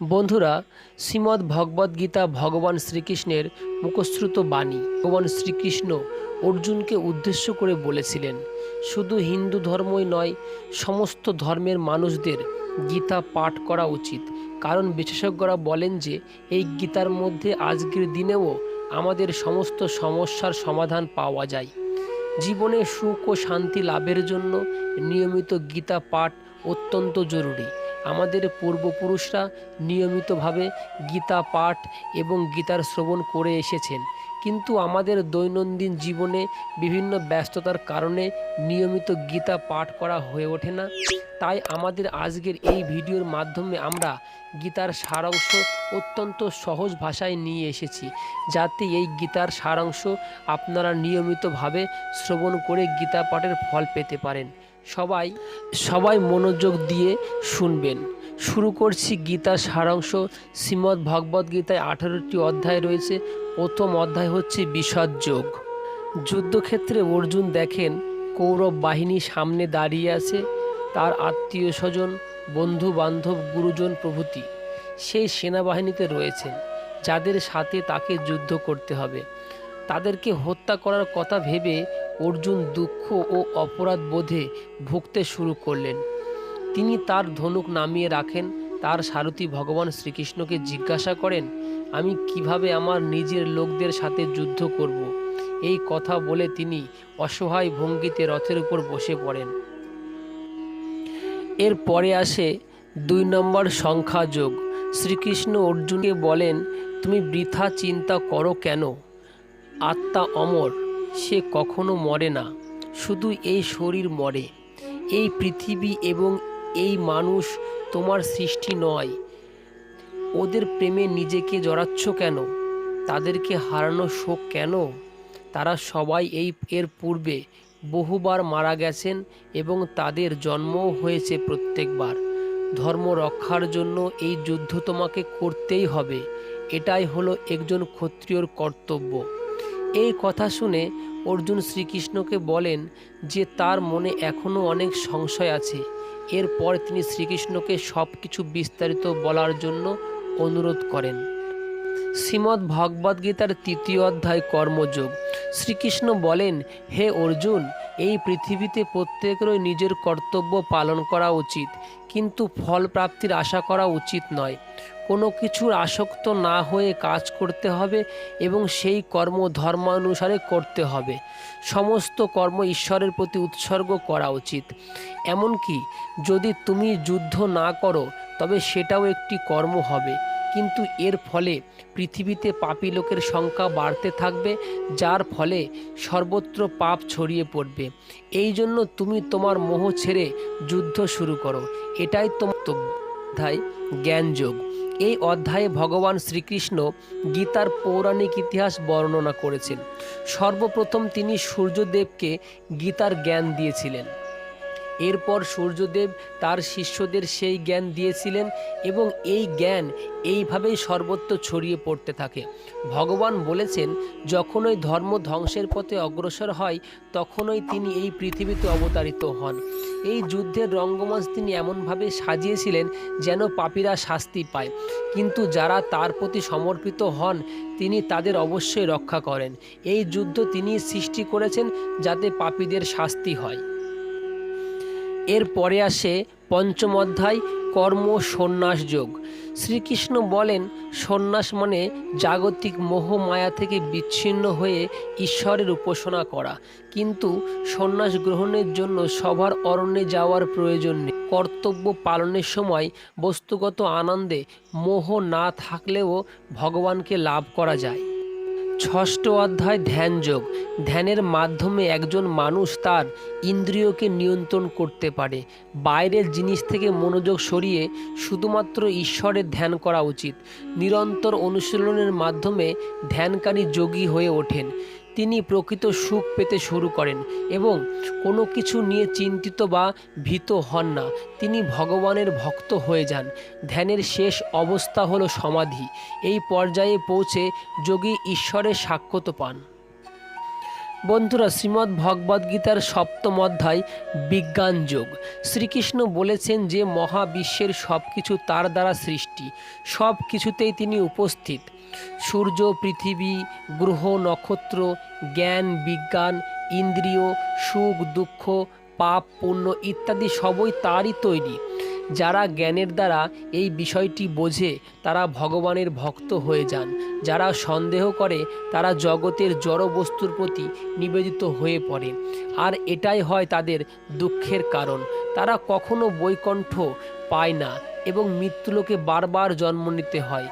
বন্ধুরা, শ্রীমদ্ ভগবদ্ গীতা ভগবান শ্রীকৃষ্ণের মুখশ্রুত বাণী। ভগবান শ্রীকৃষ্ণ অর্জুনকে উদ্দেশ্য করে বলেছিলেন, শুধু হিন্দু ধর্মই নয়, সমস্ত ধর্মের মানুষদের গীতা পাঠ করা উচিত। কারণ বিশেষজ্ঞরা বলেন যে এই গীতার মধ্যে আজকের দিনেও আমাদের সমস্ত সমস্যার সমাধান পাওয়া যায়। জীবনে সুখ ও শান্তি লাভের জন্য নিয়মিত গীতা পাঠ অত্যন্ত জরুরি। আমাদের পূর্বপুরুষরা নিয়মিতভাবে গীতা পাঠ এবং গীতার শ্রবণ করে এসেছেন, কিন্তু আমাদের দৈনন্দিন জীবনে বিভিন্ন ব্যস্ততার কারণে নিয়মিত গীতা পাঠ করা হয়ে ওঠে না। তাই আমাদের আজকের এই ভিডিওর মাধ্যমে আমরা গীতার সারাংশ অত্যন্ত সহজ ভাষায় নিয়ে এসেছি, যাতে এই গীতার সারাংশ আপনারা নিয়মিতভাবে শ্রবণ করে গীতা পাঠের ফল পেতে পারেন। সবাই মনোযোগ দিয়ে শুনবেন। শুরু করছি গীতার সারাংশ। শ্রীমদ্ ভগবদ্ গীতায় 18টি অধ্যায় রয়েছে। প্রথম অধ্যায় হচ্ছে বিশদ যোগ। যুদ্ধক্ষেত্রে অর্জুন দেখেন কৌরব বাহিনী সামনে দাঁড়িয়ে আছে, তার আত্মীয় স্বজন, বন্ধু বান্ধব, গুরুজন প্রভৃতি সেই সেনাবাহিনীতে রয়েছেন, যাদের সাথে তাকে যুদ্ধ করতে হবে। তাদেরকে হত্যা করার কথা ভেবে অর্জুন দুঃখ ও অপরাধ বোধে ভুগতে শুরু করলেন। তিনি তার ধনুক নামিয়ে রাখেন। তার সারথি ভগবান শ্রীকৃষ্ণকে জিজ্ঞাসা করেন, আমি কিভাবে আমার নিজের লোকদের সাথে যুদ্ধ করব? এই কথা বলে তিনি অসহায় ভঙ্গিতে রথের উপর বসে পড়েন। এর পরে আসে 2 নম্বর সংখ্যা যোগ। শ্রীকৃষ্ণ অর্জুনকে বলেন, তুমি বৃথা চিন্তা করো কেন? আত্মা অমর, সে কখনো মরে না, শুধু এই শরীর মরে। এই পৃথিবী এবং এই মানুষ তোমার সৃষ্টি নয়। ওদের প্রেমে নিজেকে জড়াচ্ছ কেন? তাদেরকে হারানো শোক কেন? তারা সবাই এর পূর্বে বহুবার মারা গেছেন এবং তাদের জন্মও হয়েছে প্রত্যেকবার। ধর্ম রক্ষার জন্য এই যুদ্ধ তোমাকে করতেই হবে। এটাই হলো একজন ক্ষত্রিয়র কর্তব্য। এই কথা শুনে অর্জুন শ্রীকৃষ্ণকে বলেন যে তার মনে এখনও অনেক সংশয় আছে। এরপর তিনি শ্রীকৃষ্ণকে সব কিছু বিস্তারিত বলার জন্য অনুরোধ করেন। শ্রীমদ্ ভগবদ্ গীতার 3য় অধ্যায় কর্মযোগ। শ্রীকৃষ্ণ বলেন, হে অর্জুন, এই পৃথিবীতে প্রত্যেকেরই নিজের কর্তব্য পালন করা উচিত, কিন্তু ফল প্রাপ্তির আশা করা উচিত নয়। কোনো কিছুর আসক্ত না হয়ে কাজ করতে হবে এবং সেই কর্ম ধর্মানুসারে করতে হবে। সমস্ত কর্ম ঈশ্বরের প্রতি উৎসর্গ করা উচিত। এমনকি যদি তুমি যুদ্ধ না করো তবে সেটাও একটি কর্ম হবে, কিন্তু এর ফলে পৃথিবীতে পাপী লোকের সংখ্যা বাড়তে থাকবে, যার ফলে সর্বত্র পাপ ছড়িয়ে পড়বে। এই জন্য তুমি তোমার মোহ ছেড়ে যুদ্ধ শুরু করো। এটাই তোমার অধ্যায় জ্ঞানযোগ। এই অধ্যায়ে ভগবান শ্রীকৃষ্ণ গীতার পৌরাণিক ইতিহাস বর্ণনা করেছেন। সর্বপ্রথম তিনি সূর্যদেবকে গীতার জ্ঞান দিয়েছিলেন। এরপর সূর্যদেব তার শিষ্যদের সেই জ্ঞান দিয়েছিলেন এবং এই জ্ঞান এইভাবেই সর্বত্র ছড়িয়ে পড়তে থাকে। ভগবান বলেছেন, যখনই ধর্ম ধ্বংসের পথে অগ্রসর হয় তখনই তিনি এই পৃথিবীতে অবতারিত হন। এই যুদ্ধের রঙ্গমঞ্চ তিনি এমনভাবে সাজিয়েছিলেন যেন পাপীরা শাস্তি পায়, কিন্তু যারা তার প্রতি সমর্পিত হন তিনি তাদের অবশ্যই রক্ষা করেন। এই যুদ্ধ তিনি সৃষ্টি করেছেন যাতে পাপীদের শাস্তি হয়। এর পরে আসে 5ম অধ্যায় কর্ম সন্ন্যাস যোগ। শ্রীকৃষ্ণ বলেন, সন্ন্যাস মানে জাগতিক মোহ মায়া থেকে বিচ্ছিন্ন হয়ে ঈশ্বরের উপাসনা করা। কিন্তু সন্ন্যাস গ্রহণের জন্য সবার অরণ্যে যাওয়ার প্রয়োজন নেই। কর্তব্য পালনের সময় বস্তুগত আনন্দে মোহ না থাকলেও ভগবানকে লাভ করা যায়। 6ষ্ঠ অধ্যায় ধ্যান যোগ। ধ্যানের মাধ্যমে একজন মানুষ তার ইন্দ্রিয়কে নিয়ন্ত্রণ করতে পারে। বাইরের জিনিস থেকে মনোযোগ সরিয়ে শুধুমাত্র ঈশ্বরের ধ্যান করা উচিত। নিরন্তর অনুশীলনের মাধ্যমে ধ্যানকারী যোগী হয়ে ওঠেন। তিনি প্রকৃত সুখ পেতে শুরু করেন এবং কোনো কিছু নিয়ে চিন্তিত বা ভীত হন না। তিনি ভগবানের ভক্ত হয়ে যান। ধ্যানের শেষ অবস্থা হলো সমাধি। এই পর্যায়ে পৌঁছে যোগী ঈশ্বরের সাক্ষাৎ পান। বন্ধুরা, শ্রীমদ্ ভগবদ্ গীতার সপ্তম অধ্যায় বিজ্ঞান যোগ। শ্রীকৃষ্ণ বলেছেন যে মহাবিশ্বের সব কিছু তার দ্বারা সৃষ্টি, সব কিছুতেই তিনি উপস্থিত। সূর্য, পৃথিবী, গ্রহ, নক্ষত্র, জ্ঞান, বিজ্ঞান, ইন্দ্রিয়, সুখ, দুঃখ, পাপ, পুণ্য ইত্যাদি সবই তারই তৈরি। যারা জ্ঞানের দ্বারা এই বিষয়টি বোঝে তারা ভগবানের ভক্ত হয়ে যান। যারা সন্দেহ করে তারা জগতের জড় বস্তুর প্রতি নিবেদিত হয়ে পড়ে, আর এটাই হয় তাদের দুঃখের কারণ। তারা কখনো বৈকুণ্ঠ পায় না এবং মৃত্যুলোকে বারবার জন্ম নিতে হয়,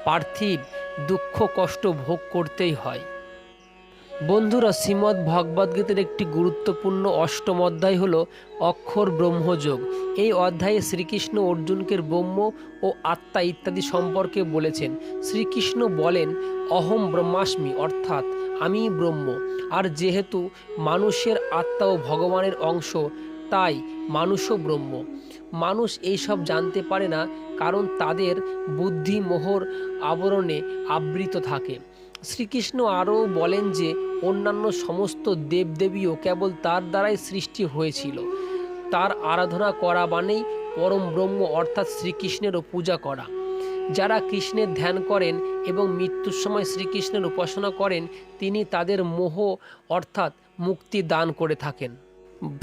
পার্থিব দুঃখ কষ্ট ভোগ করতেই হয়। বন্ধুরা, শ্রীমদ্ ভগবদ্গীতার একটি গুরুত্বপূর্ণ অষ্টম অধ্যায় হল অক্ষর ব্রহ্মযোগ। এই অধ্যায়ে শ্রীকৃষ্ণ অর্জুনকে ব্রহ্ম ও আত্মা ইত্যাদি সম্পর্কে বলেছেন। শ্রীকৃষ্ণ বলেন, অহম ব্রহ্মাস্মি, অর্থাৎ আমি ব্রহ্ম। আর যেহেতু মানুষের আত্মা ও ভগবানের অংশ, তাই মানুষও ব্রহ্ম। মানুষ এইসব জানতে পারে না, কারণ তাদের বুদ্ধি মোহর আবরণে আবৃত থাকে। শ্রীকৃষ্ণ আরও বলেন যে অন্যান্য সমস্ত দেবদেবীও কেবল তার দ্বারাই সৃষ্টি হয়েছিল। তার আরাধনা করা মানেই পরম ব্রহ্ম অর্থাৎ শ্রীকৃষ্ণেরও পূজা করা। যারা কৃষ্ণের ধ্যান করেন এবং মৃত্যুর সময় শ্রীকৃষ্ণের উপাসনা করেন, তিনি তাদের মোহ অর্থাৎ মুক্তি দান করে থাকেন।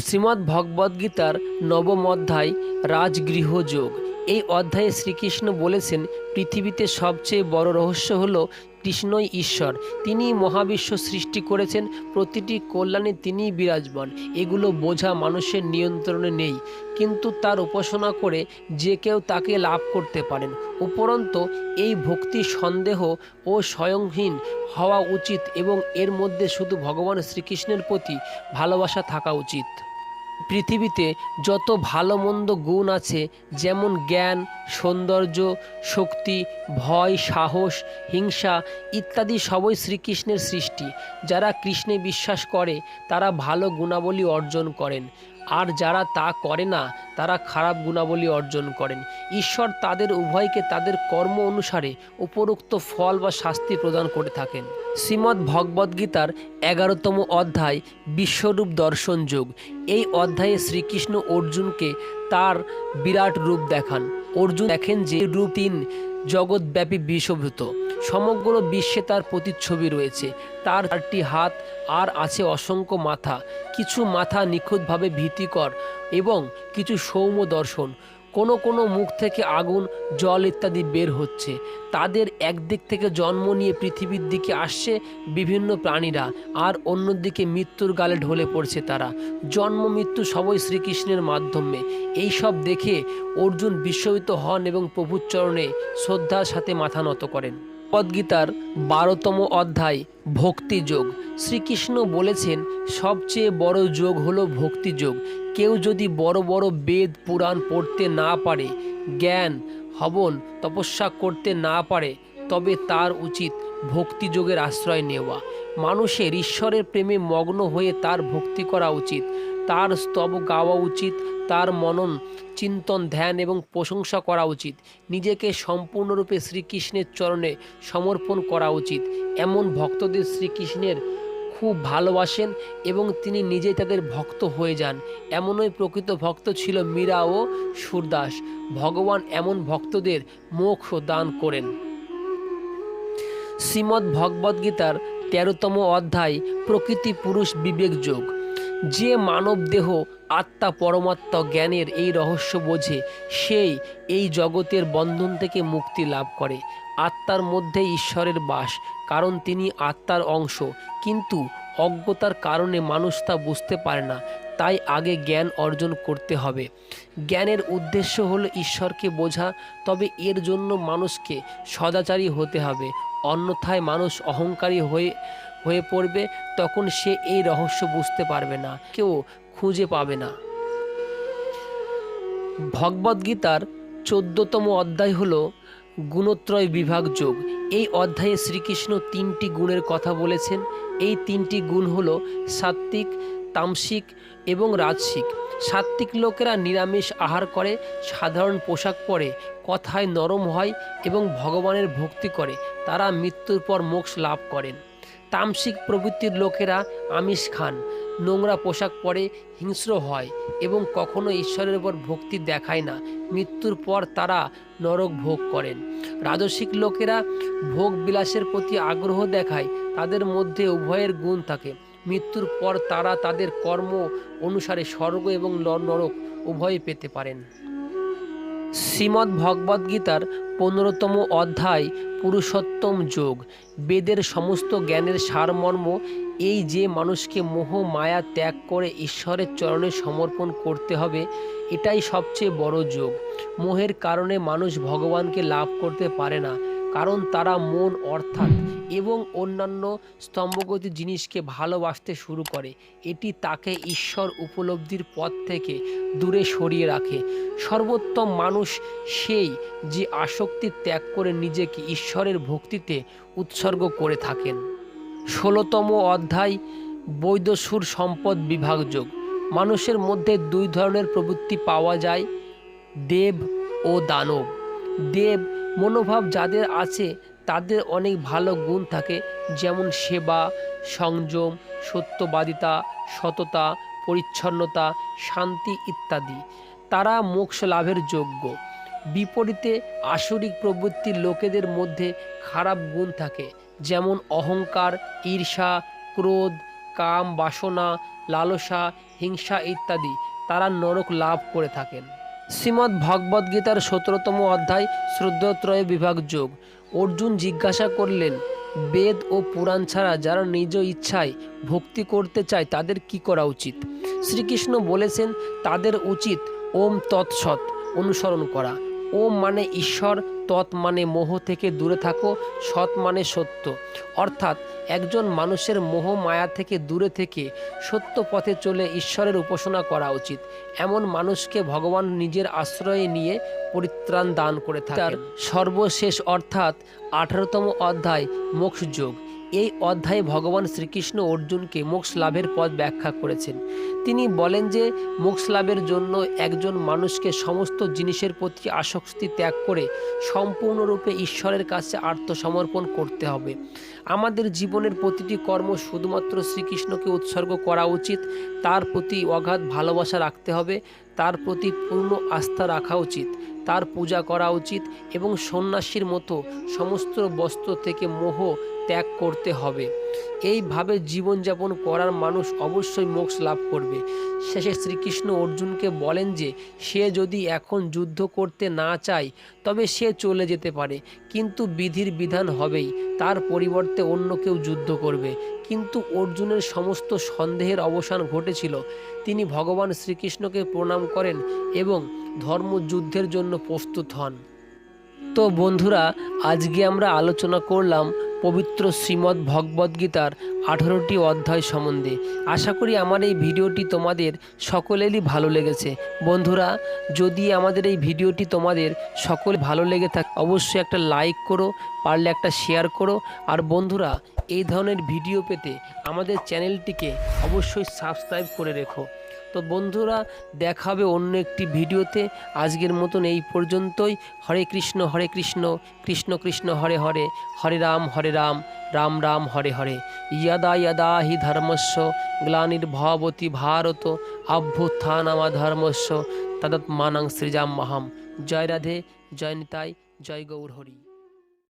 শ্রীমদ্ ভগবদ্গীতার নবম অধ্যায় রাজগৃহ যোগ। এই অধ্যায়ে শ্রীকৃষ্ণ বলেছেন, পৃথিবীতে সবচেয়ে বড় রহস্য হলো কৃষ্ণই ঈশ্বর। তিনি মহাবিশ্ব সৃষ্টি করেছেন, প্রতিটি কল্যাণে তিনিই বিরাজমান। এগুলো বোঝা মানুষের নিয়ন্ত্রণে নেই, কিন্তু তার উপাসনা করে যে কেউ তাকে লাভ করতে পারেন। উপরন্তু এই ভক্তি সন্দেহ ও স্বয়ংহীন হওয়া উচিত এবং এর মধ্যে শুধু ভগবান শ্রীকৃষ্ণের প্রতি ভালোবাসা থাকা উচিত। পৃথিবীতে যত ভালো মন্দ গুণ আছে, যেমন জ্ঞান, সৌন্দর্য, শক্তি, ভয়, সাহস, হিংসা ইত্যাদি সবই শ্রীকৃষ্ণের সৃষ্টি। যারা কৃষ্ণে বিশ্বাস করে তারা ভালো গুণাবলী অর্জন করেন, আর যারা তা করে না তারা খারাপ গুণাবলী অর্জন করেন। ঈশ্বর তাদের উভয়কে তাদের কর্ম অনুসারে উপরোক্ত ফল বা শাস্তি প্রদান করে থাকেন। শ্রীমদ্ ভগবদ্গীতার 11তম অধ্যায় বিশ্বরূপ দর্শন যোগ। এই অধ্যায়ে শ্রীকৃষ্ণ অর্জুনকে তার বিরাট রূপ দেখান। অর্জুন দেখেন যে রূপ তিন জগৎব্যাপী বিশ্বভূত। সমগ্র বিশ্বে তার প্রতিচ্ছবি রয়েছে। তার 4টি হাত আর আছে অসংখ্য মাথা। কিছু মাথা নিখুঁতভাবে ভীতিকর এবং কিছু সৌম্য দর্শন। কোনো কোনো মুখ থেকে আগুন, জল ইত্যাদি বের হচ্ছে। তাদের একদিক থেকে জন্ম নিয়ে পৃথিবীর দিকে আসছে বিভিন্ন প্রাণীরা, আর অন্যদিকে মৃত্যুর গালে ঢলে পড়ছে তারা। জন্ম মৃত্যু সবই শ্রীকৃষ্ণের মাধ্যমে। এই সব দেখে অর্জুন বিস্মিত হন এবং প্রভুর চরণে শ্রদ্ধার সাথে মাথা নত করেন। ভগবদ্গীতার 12তম অধ্যায় ভক্তি যোগ। শ্রীকৃষ্ণ বলেছেন, সবচেয়ে বড় যোগ হলো ভক্তি যোগ। কেউ যদি বড় বড় বেদ পুরাণ পড়তে না পারে, জ্ঞান হবন তপস্যা করতে না পারে, তবে তার উচিত ভক্তি যোগের আশ্রয় নেওয়া। মানুষের ঈশ্বরের প্রেমে মগ্ন হয়ে তার ভক্তি করা উচিত, তার স্তব গাওয়া উচিত, তার মনন চিন্তন ধ্যান এবং প্রশংসা করা উচিত। নিজেকে সম্পূর্ণরূপে শ্রীকৃষ্ণের চরণে সমর্পণ করা উচিত। এমন ভক্তদের শ্রীকৃষ্ণের খুব ভালোবাসেন এবং তিনি নিজেই তাদের ভক্ত হয়ে যান। এমনই প্রকৃত ভক্ত ছিল মীরা ও সুরদাস। ভগবান এমন ভক্তদের মোক্ষ দান করেন। শ্রীমদ্ ভগবদ্গীতার 13তম অধ্যায় প্রকৃতি পুরুষ বিবেক যোগ। যে মানব দেহ আত্মা পরমাত্মা জ্ঞানের এই রহস্য বোঝে, সেই এই জগতের বন্ধন থেকে মুক্তি লাভ করে। আত্মার মধ্যে ঈশ্বরের বাস, কারণ তিনি আত্মার অংশ, কিন্তু অজ্ঞতার কারণে মানুষ তা বুঝতে পারে না। তাই আগে জ্ঞান অর্জন করতে হবে। জ্ঞানের উদ্দেশ্য হলো ঈশ্বরকে বোঝা, তবে এর জন্য মানুষকে সদাচারী হতে হবে। অন্যথায় মানুষ অহংকারী হয়ে পড়বে, তখন সে এই রহস্য বুঝতে পারবে না, কেউ খুঁজে পাবে না। ভগবদ্গীতার 14তম অধ্যায় হল গুণত্রয় বিভাগ যোগ। এই অধ্যায়ে শ্রীকৃষ্ণ 3টি গুণের কথা বলেছেন। এই 3টি গুণ হল সাত্ত্বিক, তামসিক এবং রাজসিক। সাত্ত্বিক লোকেরা নিরামিষ আহার করে, সাধারণ পোশাক পরে, কথায় নরম হয় এবং ভগবানের ভক্তি করে। তারা মৃত্যুর পর মোক্ষ লাভ করেন। তামসিক প্রবৃত্তির লোকেরা আমিষ খান, নোংরা পোশাক পরে, হিংস্র হয় এবং কখনো ঈশ্বরের উপর ভক্তি দেখায় না। মৃত্যুর পর তারা নরক ভোগ করেন। রাজসিক লোকেরা ভোগ বিলাসের প্রতি আগ্রহ দেখায়, তাদের মধ্যে উভয়ের গুণ থাকে। মৃত্যুর পর তারা তাদের কর্ম অনুসারে স্বর্গ এবং নরক উভয় পেতে পারেন। শ্রীমদ্ ভগবদ্গীতার 15তম অধ্যায় পুরুষোত্তম যোগ। বেদের সমস্ত জ্ঞানের সারমর্ম এই যে মানুষকে মোহ মায়া ত্যাগ করে ঈশ্বরের চরণে সমর্পণ করতে হবে, এটাই সবচেয়ে বড় যোগ। মোহের কারণে মানুষ ভগবানকে লাভ করতে পারে না, কারণ তারা মন অর্থাৎ এবং অন্যান্য স্তম্ভগতি জিনিসকে ভালোবাসতে শুরু করে। এটি তাকে ঈশ্বর উপলব্ধির পথ থেকে দূরে সরিয়ে রাখে। সর্বোত্তম মানুষ সেই যে আসক্তি ত্যাগ করে নিজেকে ঈশ্বরের ভক্তিতে উৎসর্গ করে থাকেন। 16তম অধ্যায় বৈদসুর সম্পদ বিভাগ যোগ। মানুষের মধ্যে দুই ধরনের প্রবৃত্তি পাওয়া যায়, দেব ও দানব। দেব মনোভাব যাদের আছে তাদের অনেক ভালো গুণ থাকে, যেমন সেবা, সংযম, সত্যবাদিতা, সততা, পরিচ্ছন্নতা, শান্তি ইত্যাদি। তারা মোক্ষ লাভের যোগ্য। বিপরীতে আসরিক প্রবৃত্তির লোকেদের মধ্যে খারাপ গুণ থাকে, যেমন অহংকার, ঈর্ষা, ক্রোধ, কাম বাসনা, লালসা, হিংসা ইত্যাদি। তারা নরক লাভ করে থাকেন। শ্রীমদ্ ভগবদ্গীতার 17তম অধ্যায় শ্রদ্ধত্রয় বিভাগ যোগ। অর্জুন জিজ্ঞাসা করলেন, বেদ ও পুরাণ ছাড়া যারা নিজ ইচ্ছায় ভক্তি করতে চায় তাদের কি করা উচিত? শ্রীকৃষ্ণ বলেছেন, তাদের উচিত ওম তৎসৎ অনুসরণ করা। ওম মানে ঈশ্বর, তৎ মানে মোহ থেকে দূরে থাকো, সৎ মানে সত্য। অর্থাৎ একজন মানুষের মোহ মায়া থেকে দূরে থেকে সত্য পথে চলে ঈশ্বরের উপাসনা করা উচিত। এমন মানুষকে ভগবান নিজের আশ্রয়ে নিয়ে পরিত্রাণ দান করে থাকেন। সর্বশেষ অর্থাৎ 18তম অধ্যায় মোক্ষ যোগ। এই অধ্যায়ে ভগবান শ্রীকৃষ্ণ অর্জুনকে মোক্ষ লাভের পথ ব্যাখ্যা করেছেন। তিনি বলেন যে মোক্ষ লাভের জন্য একজন মানুষকে সমস্ত জিনিসের প্রতি আসক্তি ত্যাগ করে সম্পূর্ণরূপে ঈশ্বরের কাছে আত্মসমর্পণ করতে হবে। আমাদের জীবনের প্রতিটি কর্ম শুধুমাত্র শ্রীকৃষ্ণকে উৎসর্গ করা উচিত। তার প্রতি অগাধ ভালোবাসা রাখতে হবে, তার প্রতি পূর্ণ আস্থা রাখা উচিত, তার পূজা করা উচিত এবং সন্ন্যাসীর মতো সমস্ত বস্ত্র থেকে মোহ ত্যাগ করতে হবে। এইভাবে জীবনযাপন করার মানুষ অবশ্যই মোক্ষ লাভ করবে। শেষে শ্রীকৃষ্ণ অর্জুনকে বলেন যে সে যদি এখন যুদ্ধ করতে না চায় তবে সে চলে যেতে পারে, কিন্তু বিধির বিধান হবেই, তার পরিবর্তে অন্য কেউ যুদ্ধ করবে। কিন্তু অর্জুনের সমস্ত সন্দেহের অবসান ঘটেছিল। তিনি ভগবান শ্রীকৃষ্ণকে প্রণাম করেন এবং ধর্মযুদ্ধের জন্য প্রস্তুত হন। তো বন্ধুরা, আজকে আমরা আলোচনা করলাম পবিত্র শ্রীমদ্ ভগবদ্গীতার 18টি অধ্যায় সম্বন্ধে। আশা করি আমার এই ভিডিওটি তোমাদের সকলেরই ভালো লেগেছে। বন্ধুরা, যদি আমাদের এই ভিডিওটি তোমাদের সকলে ভালো লেগে থাকে অবশ্যই একটা লাইক করো, পারলে একটা শেয়ার করো। আর বন্ধুরা, এই ধরনের ভিডিও পেতে আমাদের চ্যানেলটিকে অবশ্যই সাবস্ক্রাইব করে রেখো। তো বন্ধুরা, দেখা হবে অন্য একটি ভিডিওতে। আজকের মতন এই পর্যন্তই। হরে কৃষ্ণ কৃষ্ণ কৃষ্ণ হরে হরে, হরে রাম রাম রাম হরে হরে। যদা যদা হি ধর্মস্য গ্লানির্ভবতি ভারত অভ্যুত্থানমধর্মস্য তদাত্মানং সৃজাম্যহম। জয় রাধে, জয় নিতাই, জয় গৌর হরি।